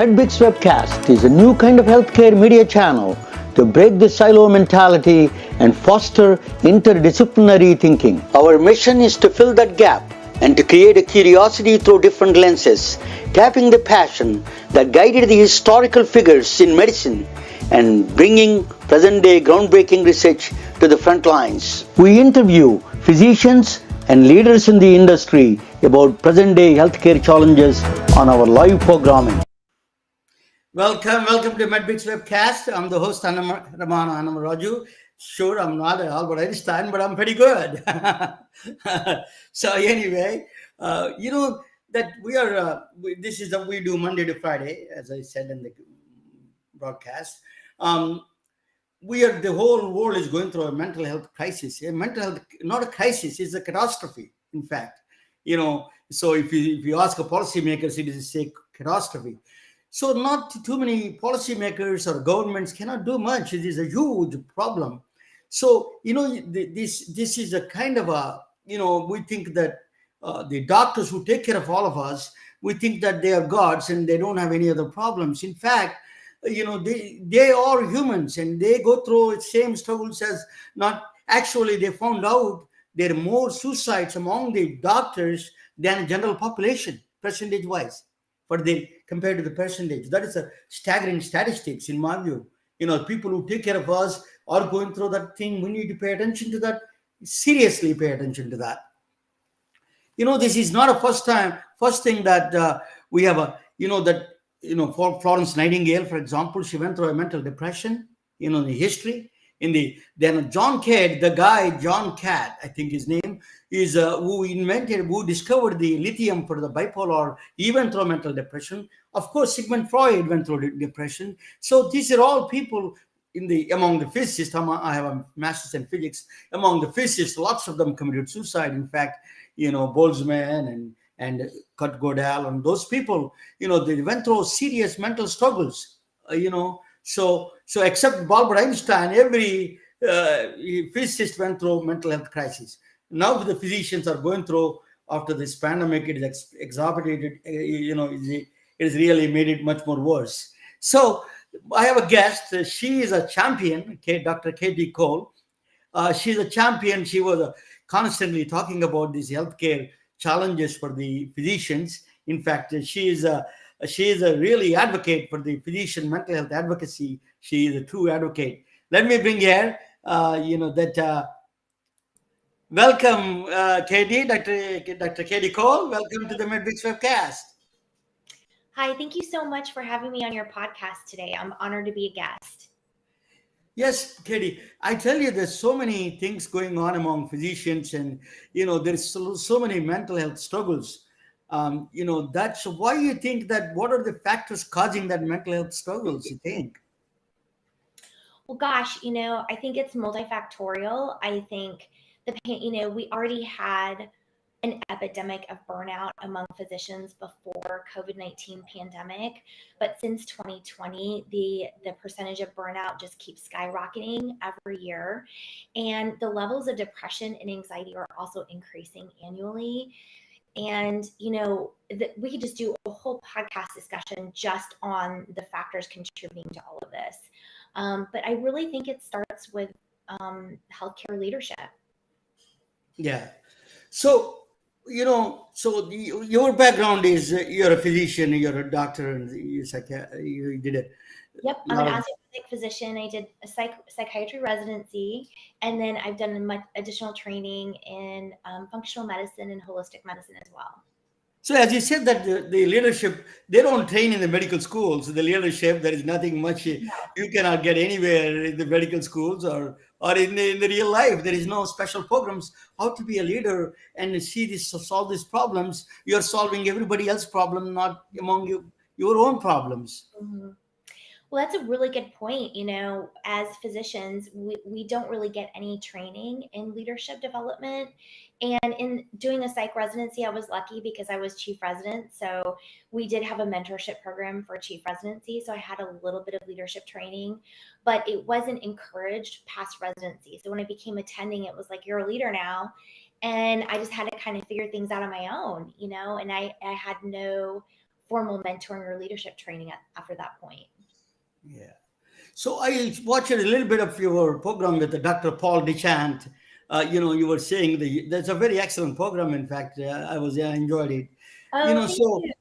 Medbricks Webcast is a new kind of healthcare media channel to break the silo mentality and foster interdisciplinary thinking. Our mission is to fill that gap and to create a curiosity through different lenses, tapping the passion that guided the historical figures in medicine and bringing present-day groundbreaking research to the front lines. We interview physicians and leaders in the industry about present-day healthcare challenges on our live programming. Welcome to Medbricks Webcast. I'm the host, Raju. Sure, I'm not Albert Einstein, but I'm pretty good. So anyway, that we are, this is what we do Monday to Friday, as I said in the broadcast. The whole world is going through a mental health crisis. A mental health, not a crisis, it's a catastrophe, in fact. So if you ask a policymaker, it is a catastrophe. So not too many policymakers or governments cannot do much. It is a huge problem. So, this is a kind of we think that the doctors who take care of all of us, we think that they are gods and they don't have any other problems. In fact, they are humans and they go through the same struggles as not. Actually, they found out there are more suicides among the doctors than general population, percentage-wise. Compared to the percentage, that is a staggering statistics in my view. People who take care of us are going through that thing. We need to pay attention to that. Seriously, pay attention to that. This is not a first thing that we have for Florence Nightingale, for example, she went through a mental depression. In the history. Then John Catt, John Catt, I think his name is, who discovered the lithium for the bipolar. He went through mental depression. Of course, Sigmund Freud went through depression. So these are all people among the physicists. I have a master's in physics. Among the physicists, lots of them committed suicide. In fact, Boltzmann and Kurt Gödel and those people, they went through serious mental struggles. So except Albert Einstein, every physicist went through mental health crisis. Now the physicians are going through, after this pandemic, it is exacerbated, it has really made it much more worse. So I have a guest. She is a champion, Dr. Katie Cole. She's a champion. She was constantly talking about these healthcare challenges for the physicians. In fact, she is a really advocate for the physician mental health advocacy. She is a true advocate. Let me bring here, welcome, Katie, Dr. Katie Cole. Welcome to the Medbricks Webcast. Hi, thank you so much for having me on your podcast today. I'm honored to be a guest. Yes, Katie, I tell you, there's so many things going on among physicians, and there's so many mental health struggles. That's why you think that. What are the factors causing that mental health struggles, you think? Well, gosh, I think it's multifactorial. I think we already had an epidemic of burnout among physicians before COVID-19 pandemic, but since 2020, the percentage of burnout just keeps skyrocketing every year, and the levels of depression and anxiety are also increasing annually. And, we could just do a whole podcast discussion just on the factors contributing to all of this. But I really think it starts with healthcare leadership. Yeah. So, your background is you're a physician, you're a doctor, and you did it. Yep, I'm an osteopathic physician. I did a psychiatry residency, and then I've done additional training in functional medicine and holistic medicine as well. So as you said that the leadership, they don't train in the medical schools. The leadership, there is nothing much you cannot get anywhere in the medical schools or in the real life. There is no special programs how to be a leader and solve these problems. You're solving everybody else's problem, not among your own problems. Mm-hmm. Well, that's a really good point. As physicians, we don't really get any training in leadership development. And in doing a psych residency, I was lucky because I was chief resident. So we did have a mentorship program for chief residency. So I had a little bit of leadership training, but it wasn't encouraged past residency. So when I became attending, it was like, you're a leader now. And I just had to kind of figure things out on my own, and I had no formal mentoring or leadership training after that point. Yeah. So I watched a little bit of your program with the Dr. Paul Dechant. You were saying that's a very excellent program. In fact, I enjoyed it. Oh, thank So you.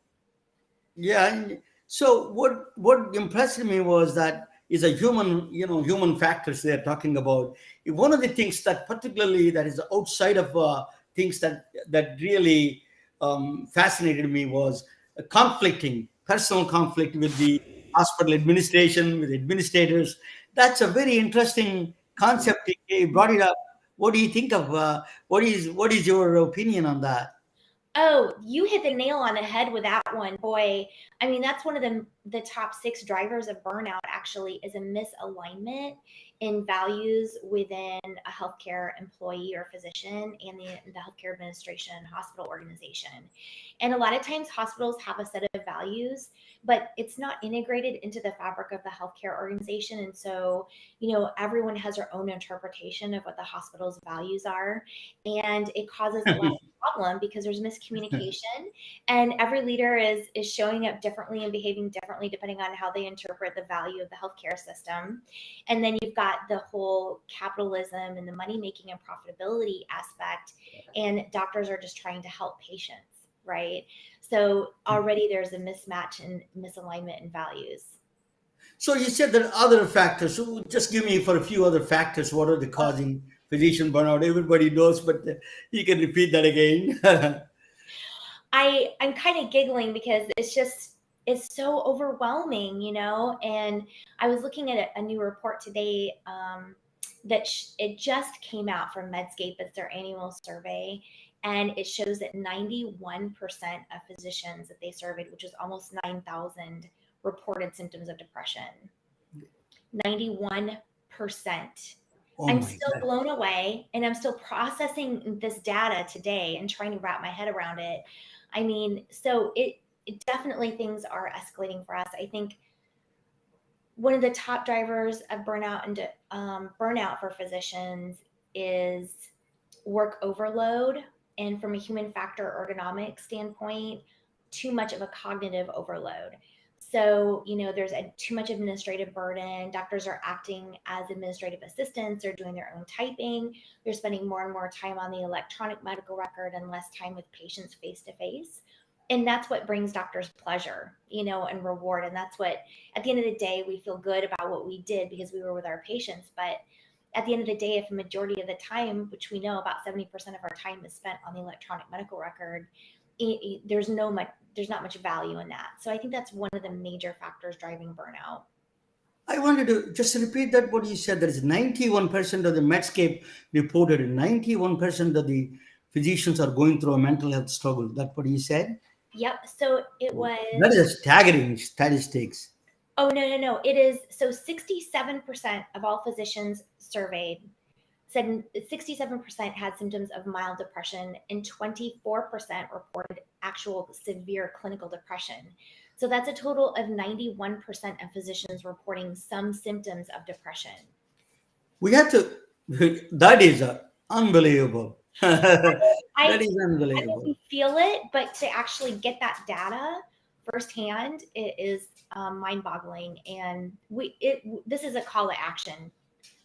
yeah. So what impressed me was that is a human factors they're talking about. One of the things that particularly that is outside of things that really fascinated me was a personal conflict with the hospital administration, with administrators. That's a very interesting concept. You brought it up. What do you think of? What is your opinion on that? Oh, you hit the nail on the head with that one. Boy, I mean, that's one of the top 6 drivers of burnout actually is a misalignment in values within a healthcare employee or physician and the healthcare administration hospital organization. And a lot of times hospitals have a set of values, but it's not integrated into the fabric of the healthcare organization. And so, everyone has their own interpretation of what the hospital's values are. And it causes a lot of problem because there's miscommunication, and every leader is showing up differently and behaving differently depending on how they interpret the value of the healthcare system. And then you've got the whole capitalism and the money making and profitability aspect, and doctors are just trying to help patients, right? So already there's a mismatch and misalignment in values. So you said there are other factors. So just give me for a few other factors. What are the causing physician burnout? Everybody knows, but you can repeat that again. I'm kind of giggling because it's so overwhelming, and I was looking at a new report today that it just came out from Medscape. It's their annual survey, and it shows that 91% of physicians that they surveyed, which is almost 9,000, reported symptoms of depression. 91%. Oh I'm my still God. blown away, and I'm still processing this data today and trying to wrap my head around it. I mean, so it definitely, things are escalating for us. I think one of the top drivers of burnout for physicians is work overload, and from a human factor ergonomic standpoint, too much of a cognitive overload. So, there's too much administrative burden. Doctors are acting as administrative assistants. They're doing their own typing. They're spending more and more time on the electronic medical record and less time with patients face to face. And that's what brings doctors pleasure, and reward. And that's what, at the end of the day, we feel good about what we did because we were with our patients. But at the end of the day, if a majority of the time, which we know about 70% of our time is spent on the electronic medical record, there's not much value in that. So I think that's one of the major factors driving burnout. I wanted to just repeat that what you said. There is 91% of the Medscape reported, 91% of the physicians are going through a mental health struggle. That's what you said? Yep. So it was. That is a staggering statistics. Oh, no. It is. So 67% of all physicians surveyed said 67% had symptoms of mild depression, and 24% reported actual severe clinical depression. So that's a total of 91% of physicians reporting some symptoms of depression. We have to, that is unbelievable. That is I unbelievable. can feel it, but to actually get that data firsthand, it is mind-boggling. And this is a call to action.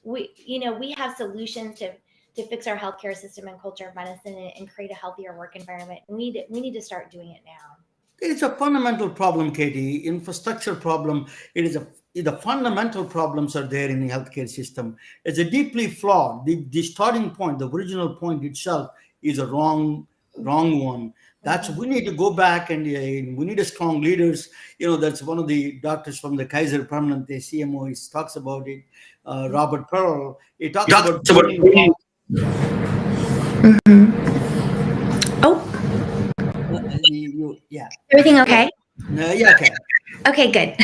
We have solutions to fix our healthcare system and culture of medicine and create a healthier work environment. We need to start doing it now. It's a fundamental problem, Katie. Infrastructure problem. The fundamental problems are there in the healthcare system. It's a deeply flawed. The starting point, the original point itself, is a wrong one. That's we need to go back and we need a strong leaders. That's one of the doctors from the Kaiser Permanente, the CMO, talks about it. Robert Pearl. He talks about Oh, yeah. everything okay? Yeah, okay. Okay, good.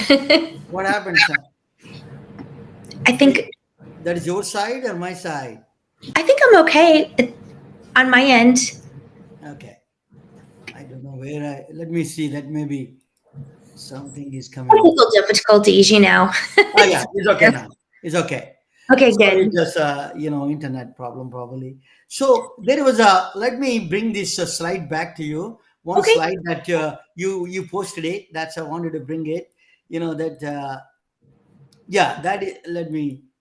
What happened, son? I think That is your side or my side? I'm okay on my end. Okay. I don't know where let me see that maybe something is coming. Technical difficulties, Oh yeah, it's okay now. It's okay. Okay, So good. it's just internet problem probably. So there was let me bring this slide back to you. one Okay. slide that you posted it. That's I wanted to bring it. That yeah, that is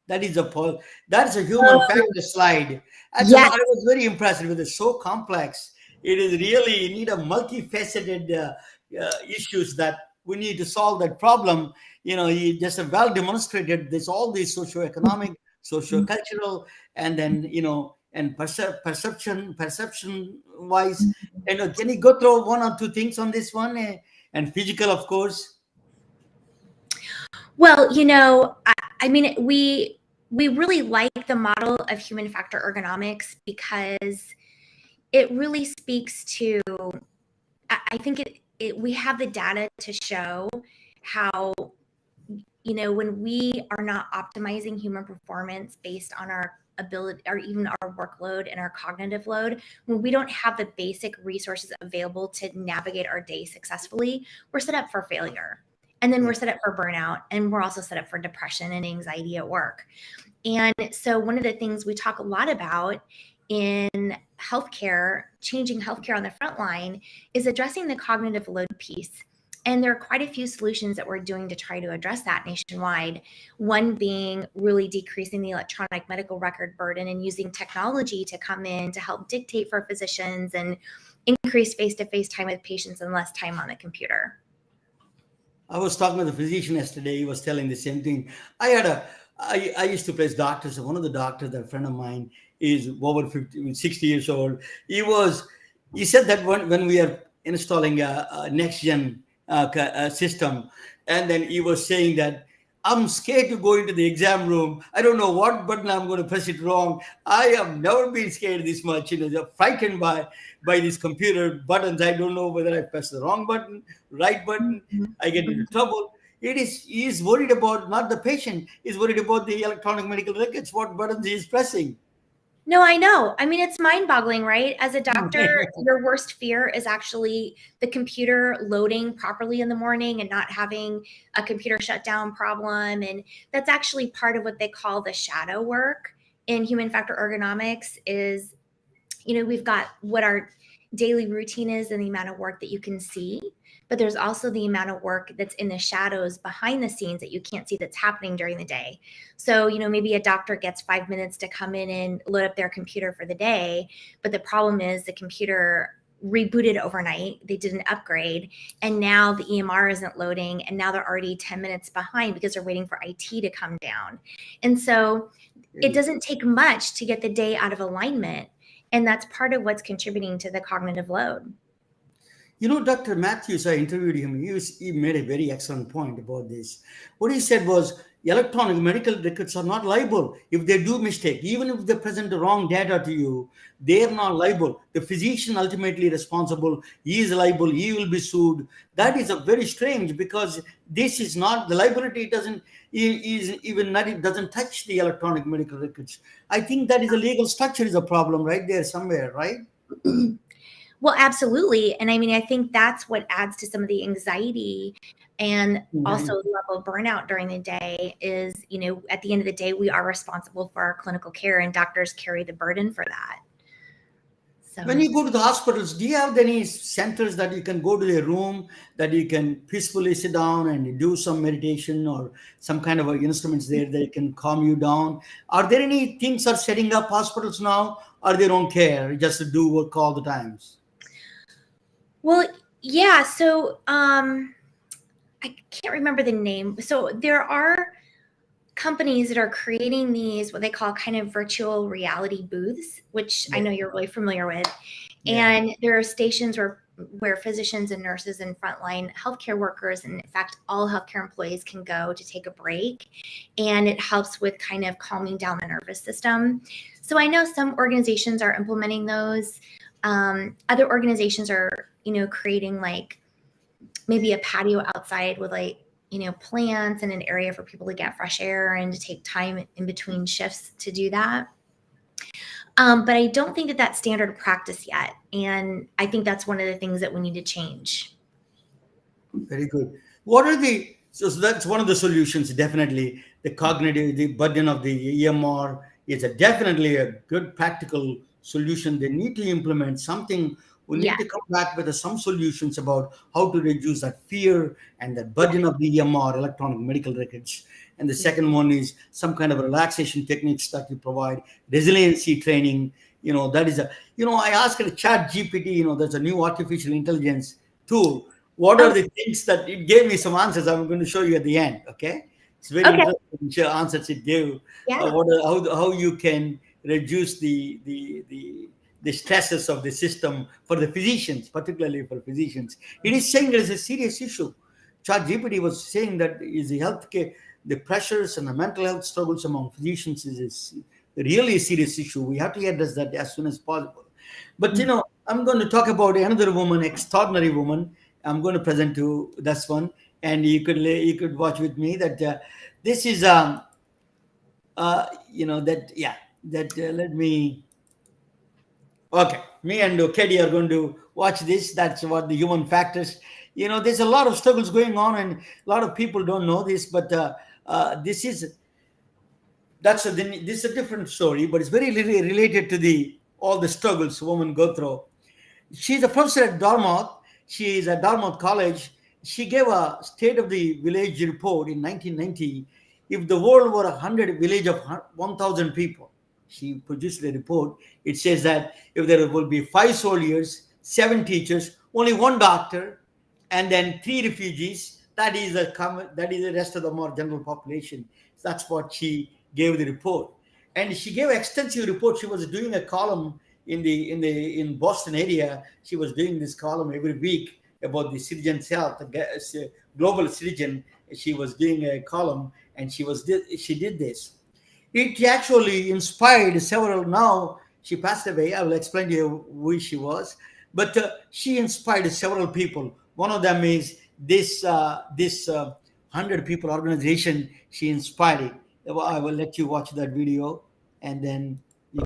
that's a human Oh, factor slide. And so yes. I was very impressed with it. It's so complex. It is really you need a multifaceted issues that we need to solve that problem. You just have well demonstrated this all these socioeconomic, sociocultural, and then and perception wise. And can you go through one or two things on this one, and physical, of course. Well, I mean, we really like the model of human factor ergonomics because it really speaks to. I think we have the data to show how when we are not optimizing human performance based on our ability or even our workload and our cognitive load, when we don't have the basic resources available to navigate our day successfully, we're set up for failure. And then we're set up for burnout, and we're also set up for depression and anxiety at work. And so one of the things we talk a lot about in healthcare, changing healthcare on the front line, is addressing the cognitive load piece. And there are quite a few solutions that we're doing to try to address that nationwide. One being really decreasing the electronic medical record burden and using technology to come in to help dictate for physicians and increase face-to-face time with patients and less time on the computer. I was talking with a physician yesterday. He was telling the same thing. I used to place doctors. And one of the doctors, a friend of mine, is over 50, 60 years old. He said that when we are installing a next gen system, and then he was saying that I'm scared to go into the exam room. I don't know what button I'm going to press it wrong. I have never been scared this much. Frightened by these computer buttons. I don't know whether I press the wrong button, right button. I get into trouble. He's worried about not the patient. He's worried about the electronic medical records, what buttons he's pressing. No, I know. I mean, it's mind-boggling, right? As a doctor, your worst fear is actually the computer loading properly in the morning and not having a computer shutdown problem. And that's actually part of what they call the shadow work in human factor ergonomics is, we've got what our daily routine is and the amount of work that you can see, but there's also the amount of work that's in the shadows behind the scenes that you can't see that's happening during the day. So, maybe a doctor gets 5 minutes to come in and load up their computer for the day, but the problem is the computer rebooted overnight. They did an upgrade, and now the EMR isn't loading, and now they're already 10 minutes behind because they're waiting for IT to come down. And so it doesn't take much to get the day out of alignment. And that's part of what's contributing to the cognitive load. Dr. Matthews, I interviewed him. He made a very excellent point about this. What he said was electronic medical records are not liable if they do mistake. Even if they present the wrong data to you, they are not liable. The physician ultimately responsible. He is liable. He will be sued. That is a very strange because this is not the liability. It doesn't touch the electronic medical records. I think that is a legal structure is a problem right there somewhere, right? Well, absolutely. And I mean, I think that's what adds to some of the anxiety and also the level of burnout during the day is, at the end of the day, we are responsible for our clinical care and doctors carry the burden for that. So when you go to the hospitals, do you have any centers that you can go to a room that you can peacefully sit down and do some meditation or some kind of instruments there that can calm you down? Are there any things are setting up hospitals now or they don't care, just to do work all the times? Well, yeah. So I can't remember the name. So there are companies that are creating these, what they call kind of virtual reality booths, which I know you're really familiar with. Yeah. And there are stations where physicians and nurses and frontline healthcare workers, and in fact, all healthcare employees can go to take a break. And it helps with kind of calming down the nervous system. So I know some organizations are implementing those. Other organizations are, creating like maybe a patio outside with plants and an area for people to get fresh air and to take time in between shifts to do that. But I don't think that that's standard practice yet. And I think that's one of the things that we need to change. Very good. So that's one of the solutions, definitely. The burden of the EMR is definitely a good practical solution. They need to implement something We need to come back with some solutions about how to reduce that fear and that burden of the EMR, electronic medical records. And the second one is some kind of relaxation techniques that we provide, resiliency training. That is I asked a chat GPT, there's a new artificial intelligence tool. What are the things that it gave me some answers I'm going to show you at the end. Okay. It's very interesting answers it gave. How you can reduce the stresses of the system for the physicians, particularly for physicians. It is saying it is a serious issue. ChatGPT was saying that is the healthcare, the pressures and the mental health struggles among physicians is really a serious issue. We have to address that as soon as possible. But I'm going to talk about another woman, extraordinary woman. I'm going to present to this one, and you could watch with me that this is let me. Okay, me and Katie are going to watch this. That's what the human factors. There's a lot of struggles going on, and a lot of people don't know this. But this is a different story, but it's very related to all the struggles women go through. She's a professor at Dartmouth. She is at Dartmouth College. She gave a State of the Village report in 1990. If the world were 100 village of 1,000 people, she produced a report. It says that if there will be 5 soldiers, 7 teachers, only 1 doctor, and then 3 refugees, that is the rest of the more general population. That's what she gave the report. And she gave an extensive report. She was doing a column in Boston area. She was doing this column every week about the citizen's health, global citizen. She was doing a column, and she did this. It actually inspired several. Now she passed away. I will explain to you who she was, but she inspired several people. One of them is this 100 people organization. She inspired it. I will let you watch that video, and then you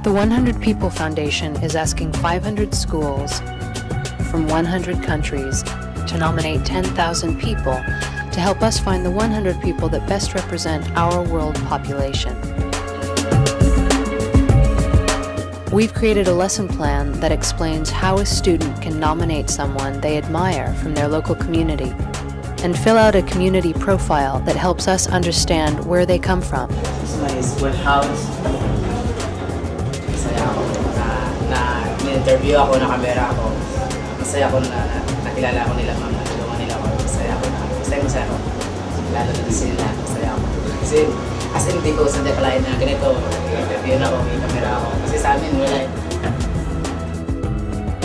The 100 People Foundation is asking 500 schools from 100 countries to nominate 10,000 people to help us find the 100 people that best represent our world population. We've created a lesson plan that explains how a student can nominate someone they admire from their local community and fill out a community profile that helps us understand where they come from. This is my school house. Masaya ako na interview ako, na camera ako. Masaya ako na nakilala ako nila, ma'am, natulungan nila ako. Masaya ako na. Masaya ako. Lalo na sila. Masaya ako. Kasi as in, hindi ko sa decline na ganito. Interview na ako, may camera ako. Kasi sa amin, wala.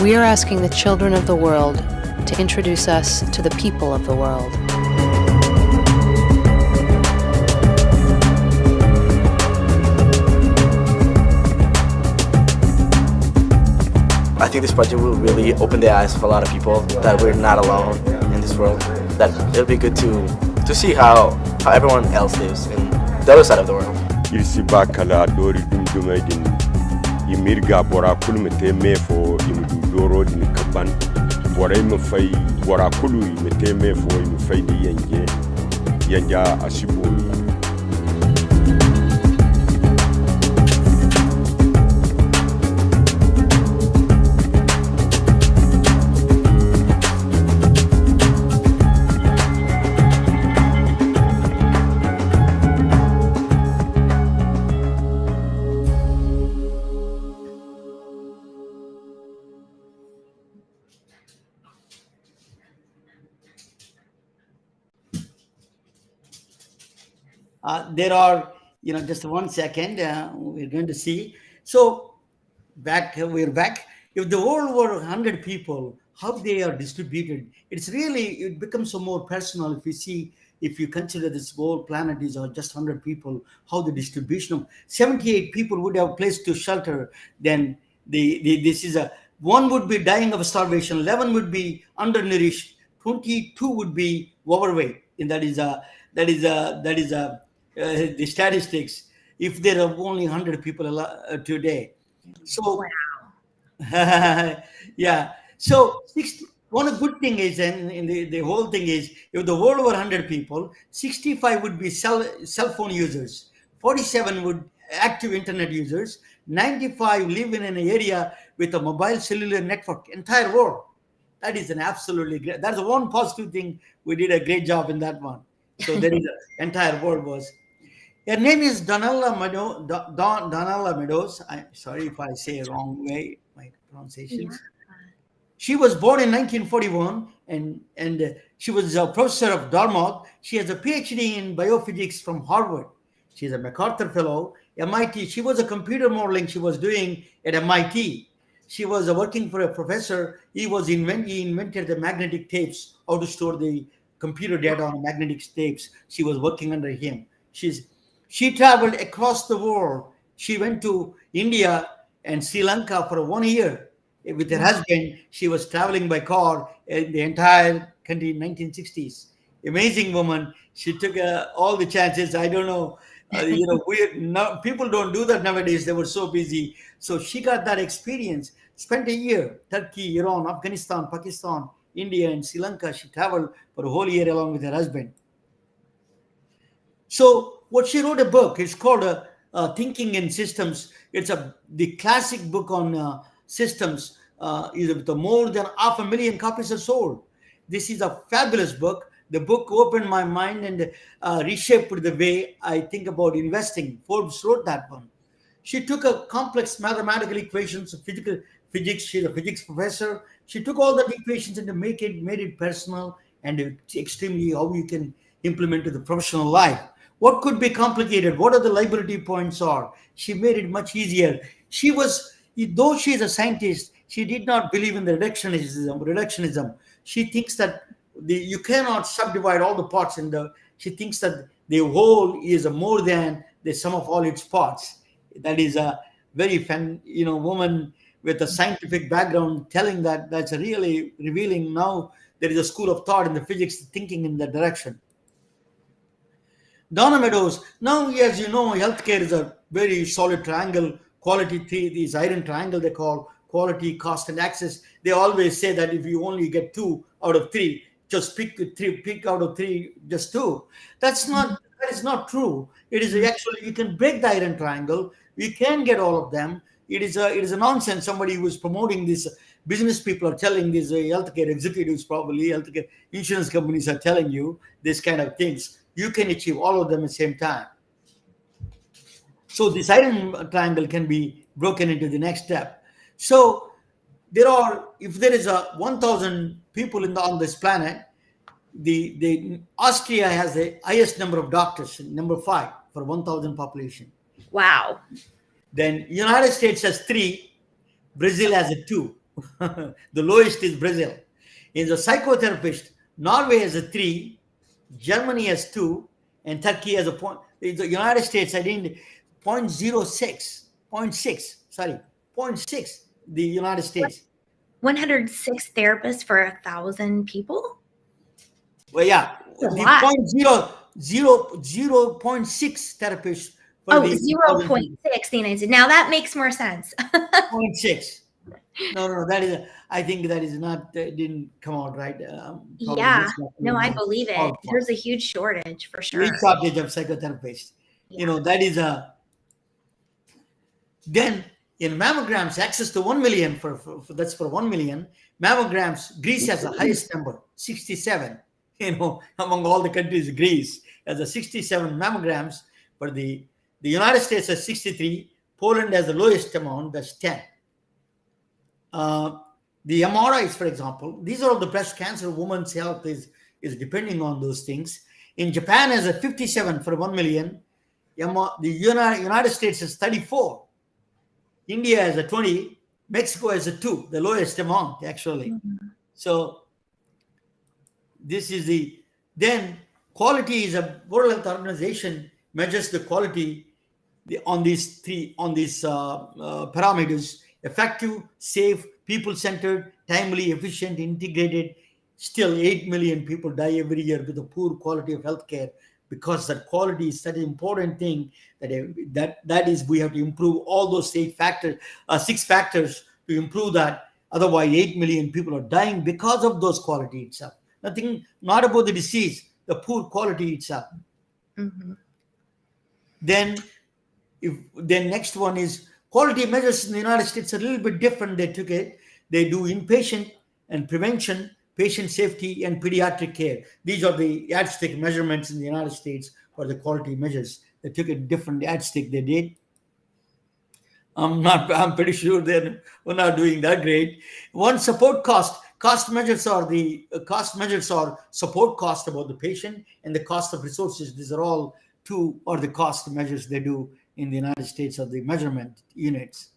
We are asking the children of the world to introduce us to the people of the world. I think this project will really open the eyes of a lot of people that we're not alone in this world, that it'll be good to see how everyone else lives in the other side of the world. Irsiba kala dori dum dumaydin yimirga bora kulmete mefo imdu doro din kaban bora imfai bora kulu imete mefo imfai di yanja asibo. There are, just 1 second, we're going to see. So we're back. If the world were 100 people, how they are distributed, it becomes so more personal if you consider this whole planet is just 100 people, how the distribution of 78 people would have place to shelter, then one would be dying of starvation, 11 would be undernourished, 22 would be overweight, and that is the statistics if there are only 100 people today. So yeah. So one good thing is, and the whole thing is, if the world were 100 people, 65 would be cell phone users, 47 would active internet users, 95 live in an area with a mobile cellular network, entire world. That is an absolutely great. That's one positive thing. We did a great job in that one. So there is an entire world was. Her name is Donella Meadows. I'm sorry if I say it wrong way, my pronunciation. Yeah. She was born in 1941, and she was a professor of Dartmouth. She has a PhD in biophysics from Harvard. She's a MacArthur Fellow, MIT. She was a computer modeling she was doing at MIT. She was working for a professor. He invented the magnetic tapes, how to store the computer data on magnetic tapes. She was working under him. She traveled across the world. She went to India and Sri Lanka for 1 year with her husband. She was traveling by car in the entire country in 1960s. Amazing woman. She took all the chances. I don't know. People don't do that nowadays. They were so busy. So she got that experience. Spent a year, Turkey, Iran, Afghanistan, Pakistan, India, and Sri Lanka. She traveled for a whole year along with her husband. So what she wrote a book. It's called Thinking in Systems. It's the classic book on systems. With more than 500,000 copies are sold. This is a fabulous book. The book opened my mind and reshaped the way I think about investing. Forbes wrote that one. She took a complex mathematical equations of physics. She's a physics professor. She took all the equations and made it personal and extremely how you can implement to the professional life. What could be complicated? What are the liability points are? She made it much easier. Though she is a scientist, she did not believe in the reductionism. She thinks that you cannot subdivide all the parts she thinks that the whole is more than the sum of all its parts. That is a very woman with a scientific background telling that. That's really revealing. Now there is a school of thought in the physics thinking in that direction. Donna Meadows. Now, as you know, healthcare is a very solid triangle, quality these iron triangle they call quality, cost, and access. They always say that if you only get 2 out of 3, just pick out of 3, just 2. That is not true. It is actually, you can break the iron triangle. We can get all of them. It is a nonsense. Somebody who is promoting this, business people are telling these healthcare executives, probably healthcare insurance companies are telling you this kind of things. You can achieve all of them at the same time. So this iron triangle can be broken into the next step. So if there is 1,000 people on this planet, the Austria has the highest number of doctors, number 5 for 1,000 population. Wow. Then United States has 3, Brazil has a 2. The lowest is Brazil. In the psychotherapist, Norway has a 3, Germany has 2, and Turkey has a point. The United States, I didn't 0.6. The United States. 106 therapists for 1,000 people. Well, yeah, a the lot. 0.6 therapists for Oh, the 0.6 the United States. Now that makes more sense. 0.6. No, that is. I think that is not. Didn't come out right. Probably Yeah. that's not No, I my believe it. fault. There's a huge shortage for sure. Huge shortage of psychotherapists. Yeah. That is a. Then in mammograms, access to 1 million that's for 1 million mammograms. Greece has the highest number, 67. Among all the countries, Greece has a 67 mammograms. For the United States has 63. Poland has the lowest amount, that's 10. The MRIs, for example, these are all the breast cancer. Women's health is depending on those things. In Japan has a 57 for 1 million. The United States has 34. India has a 20. Mexico has a 2, the lowest amount actually. Mhm. So this is then quality is a World Health Organization measures the quality on these parameters: effective, safe, people-centered, timely, efficient, integrated. Still 8 million people die every year with a poor quality of healthcare, because that quality is such an important thing that is we have to improve all those 6 factors to improve that. Otherwise 8 million people are dying because of those quality itself. Not about the disease, the poor quality itself. Mhm. Then next one is quality measures in the United States are a little bit different. They do inpatient and prevention, patient safety, and pediatric care. These are the yardstick measurements in the United States for the quality measures. They took a different yardstick they did. I'm pretty sure we're not doing that great. One support cost measures are support cost about the patient and the cost of resources. These are all two are the cost measures they do in the United States of the measurement units.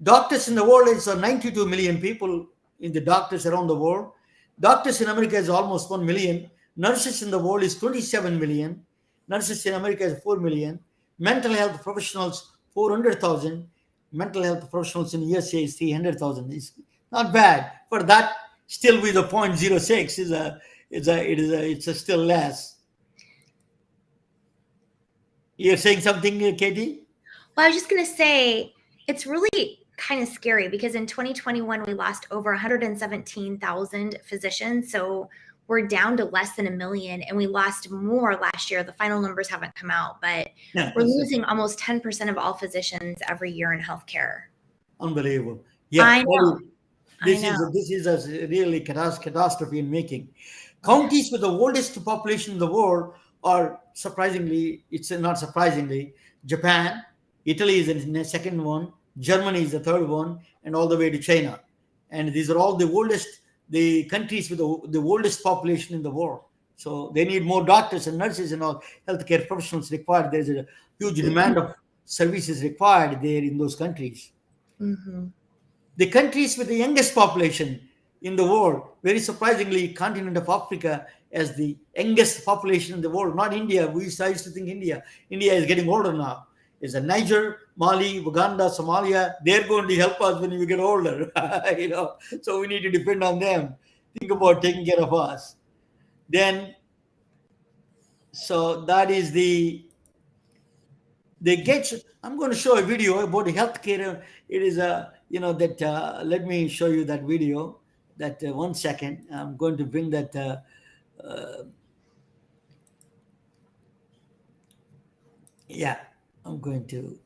Doctors in the world is 92 million people in the doctors around the world. Doctors in America is almost 1 million. Nurses in the world is 27 million. Nurses in America is 4 million. Mental health professionals 400,000. Mental health professionals in USA is 300,000. It's not bad. For that, still with a 0.06 it's still less. You're saying something, Katie? Well, I was just going to say, it's really kind of scary because in 2021, we lost over 117,000 physicians. So we're down to less than 1 million, and we lost more last year. The final numbers haven't come out, but we're losing almost 10% of all physicians every year in healthcare. Unbelievable. Yeah, I know. This is a really catastrophe in making. Countries with the oldest population in the world are Japan, Italy is the second one, Germany is the third one, and all the way to China. And these are all the countries with the oldest population in the world. So they need more doctors and nurses and all healthcare professionals required. There's a huge demand of services required there in those countries. Mm-hmm. The countries with the youngest population in the world, very surprisingly, continent of Africa as the youngest population in the world, not India. I used to think India is getting older now. Is Niger, Mali, Uganda, Somalia. They're going to help us when we get older. So we need to depend on them. Think about taking care of us. Then, so that is I'm going to show a video about the healthcare. It is let me show you that video. That 1 second. I'm going to bring that. I'm going to.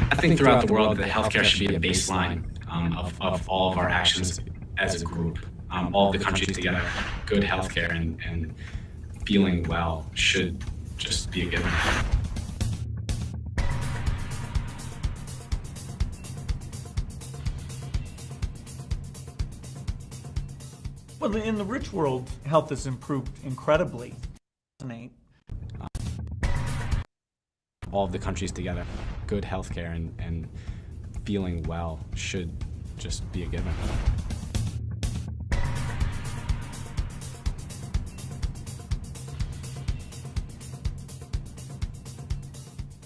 I think throughout the world that healthcare should be a baseline of all of our actions as a group. All the countries together, good healthcare and feeling well should just be a given. Well, in the rich world, health has improved incredibly. all of the countries together. Good healthcare and feeling well should just be a given.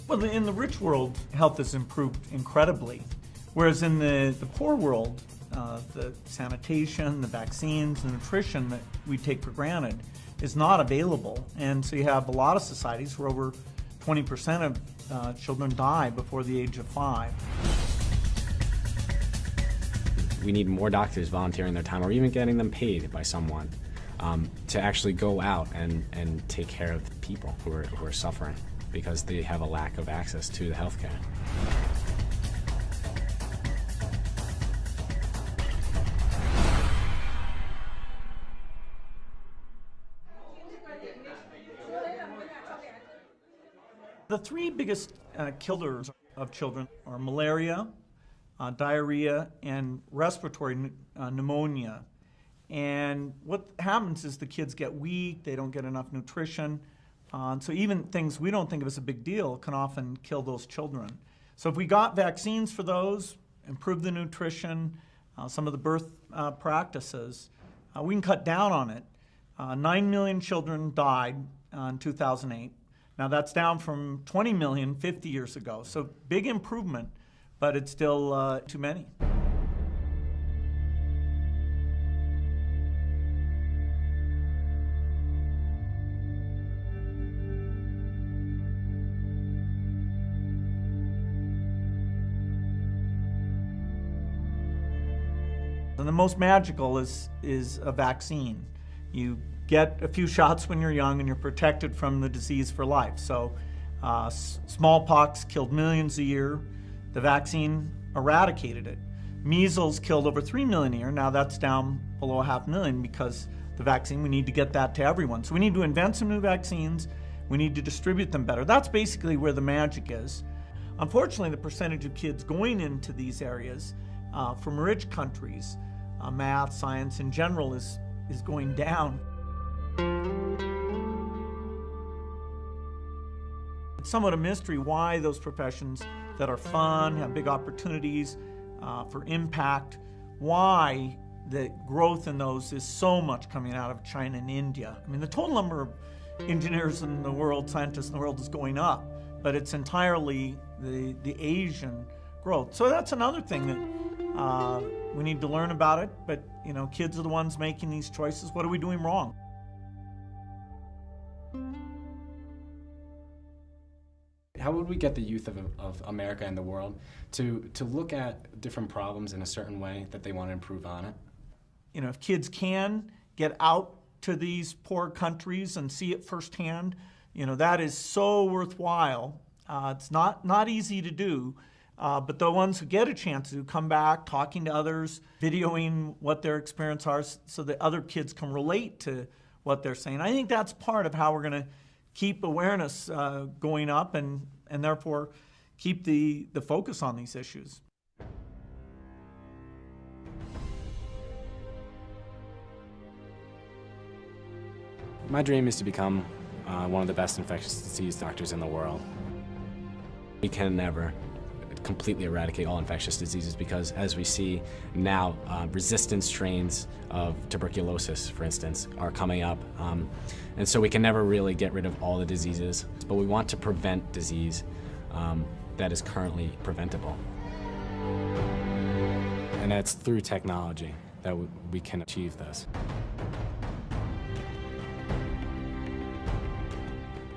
Well, in the rich world, health has improved incredibly, whereas in the poor world, the sanitation, the vaccines, the nutrition that we take for granted is not available. And so you have a lot of societies where over 20% of children die before the age of 5. We need more doctors volunteering their time or even getting them paid by someone to actually go out and take care of the people who are suffering because they have a lack of access to the healthcare. The 3 biggest killers of children are malaria, diarrhea, and respiratory pneumonia. And what happens is the kids get weak, they don't get enough nutrition. So even things we don't think of as a big deal can often kill those children. So if we got vaccines for those, improve the nutrition, some of the birth practices, we can cut down on it. 9 million children died in 2008. Now that's down from 20 million 50 years ago. So big improvement, but it's still too many. And the most magical is a vaccine. You get a few shots when you're young and you're protected from the disease for life. So smallpox killed millions a year. The vaccine eradicated it. Measles killed over 3 million a year. Now that's down below 500,000 because the vaccine, we need to get that to everyone. So we need to invent some new vaccines. We need to distribute them better. That's basically where the magic is. Unfortunately, the percentage of kids going into these areas from rich countries, math, science in general, is going down. It's somewhat a mystery why those professions that are fun, have big opportunities for impact, why the growth in those is so much coming out of China and India. I mean, the total number of engineers in the world, scientists in the world is going up, but it's entirely the Asian growth. So that's another thing that we need to learn about it, but you know, kids are the ones making these choices. What are we doing wrong? How would we get the youth of America and the world to look at different problems in a certain way that they want to improve on it? You know, if kids can get out to these poor countries and see it firsthand, you know, that is so worthwhile. It's not easy to do, but the ones who get a chance to come back, talking to others, videoing what their experience are so that other kids can relate to what they're saying. I think that's part of how we're going to keep awareness going up and therefore keep the focus on these issues. My dream is to become one of the best infectious disease doctors in the world. We can never completely eradicate all infectious diseases because, as we see now, resistant strains of tuberculosis, for instance, are coming up. And so we can never really get rid of all the diseases, but we want to prevent disease that is currently preventable. And it's through technology that we can achieve this.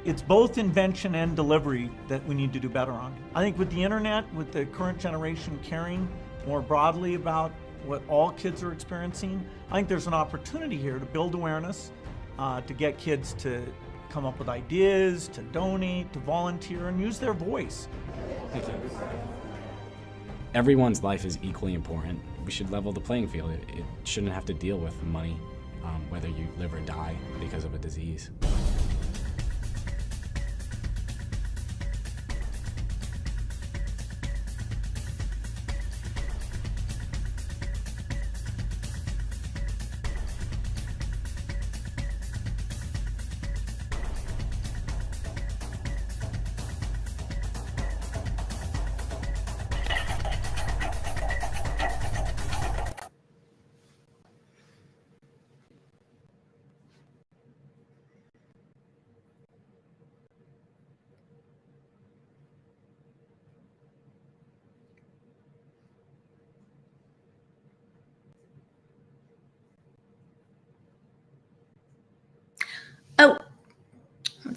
It's both invention and delivery that we need to do better on. I think with the internet, with the current generation caring more broadly about what all kids are experiencing, I think there's an opportunity here to build awareness, to get kids to come up with ideas, to donate, to volunteer, and use their voice. Thank you. Everyone's life is equally important. We should level the playing field. It shouldn't have to deal with money, whether you live or die because of a disease.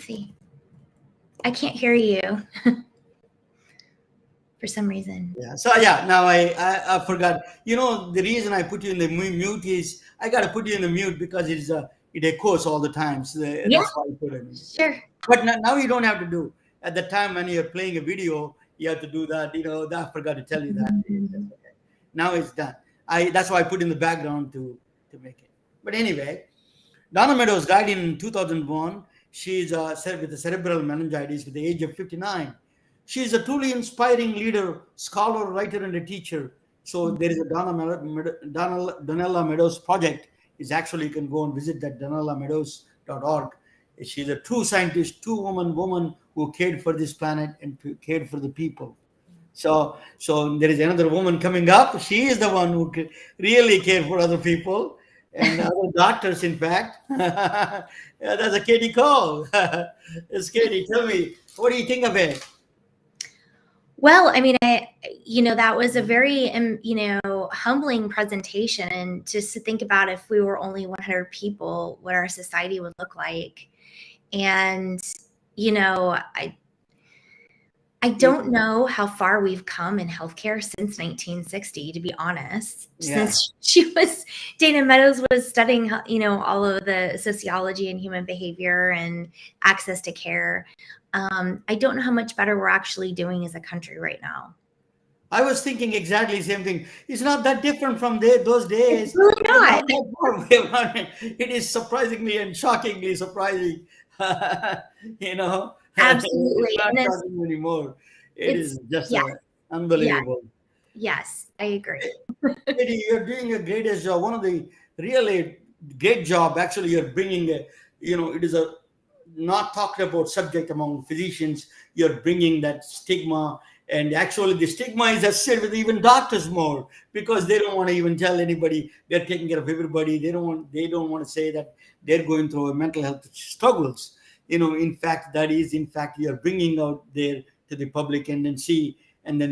see. I can't hear you for some reason. Yeah. So now I forgot. The reason I put you in the mute is I got to put you in the mute because it echoes all the time. So that's why I put it in. Sure. But now you don't have to do. At the time when you're playing a video, you have to do that. I forgot to tell you that. Mhm. Now it's done. That's why I put in the background to make it. But anyway, Donna Meadows died in 2001. She's with a cerebral meningitis at the age of 59. She's a truly inspiring leader, scholar, writer, and a teacher. So there is a Donella Meadows project. Is actually, you can go and visit that donellameadows.org. She's a true scientist, true woman who cared for this planet and cared for the people. So there is another woman coming up. She is the one who really care for other people and other doctors, in fact. That's a Katie Cole. It's Katie. Tell me, what do you think of it? Well, I mean, that was a very, humbling presentation. And just to think about if we were only 100 people, what our society would look like. And, I don't know how far we've come in healthcare since 1960, to be honest. Yeah. Since Dana Meadows was studying, all of the sociology and human behavior and access to care. I don't know how much better we're actually doing as a country right now. I was thinking exactly the same thing. It's not that different from those days. It's really not. It is surprisingly and shockingly surprising. Absolutely. It's not shocking anymore. It is just unbelievable. Yes, I agree. Katie, you're doing a greatest job. One of the really great job. Actually, you're bringing it is a not talked about subject among physicians. You're bringing that stigma, and actually the stigma is associated with even doctors more because they don't want to even tell anybody they're taking care of everybody. They don't want to say that they're going through mental health struggles. In fact, you're bringing out there to the public and then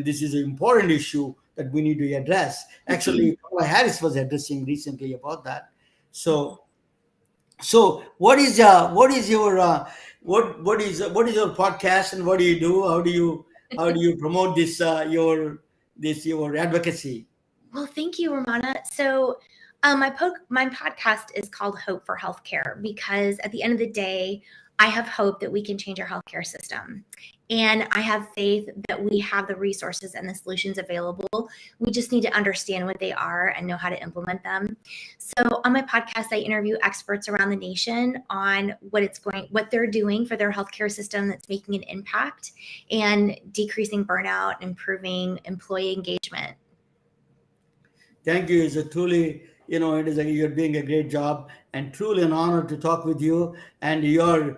this is an important issue that we need to address. Actually, Kamala Harris was addressing recently about that. So what is your podcast and what do you do? How do you promote this your advocacy? Well, thank you, Ramana. So my podcast is called Hope for Healthcare because at the end of the day, I have hope that we can change our healthcare system. And I have faith that we have the resources and the solutions available. We just need to understand what they are and know how to implement them. So on my podcast, I interview experts around the nation on what they're doing for their healthcare system that's making an impact and decreasing burnout, improving employee engagement. Thank you. It's a truly, you're doing a great job and truly an honor to talk with you. And you're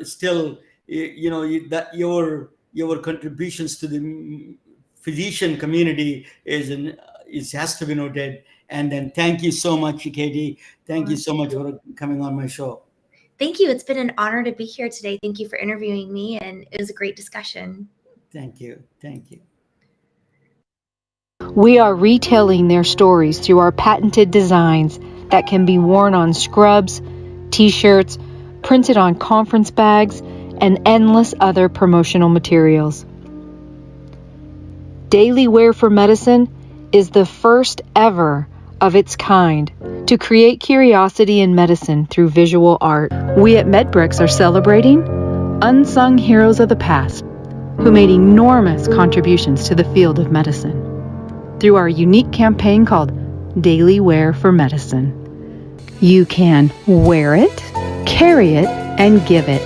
still, that your contributions to the physician community has to be noted. And then thank you so much, Katie. Thank you so much for coming on my show. Thank you. It's been an honor to be here today. Thank you for interviewing me, and it was a great discussion. Thank you. Thank you. We are retelling their stories through our patented designs that can be worn on scrubs, t-shirts, printed on conference bags, and endless other promotional materials. Daily Wear for Medicine is the first ever of its kind to create curiosity in medicine through visual art. We at Medbricks are celebrating unsung heroes of the past who made enormous contributions to the field of medicine through our unique campaign called Daily Wear for Medicine. You can wear it, carry it, and give it.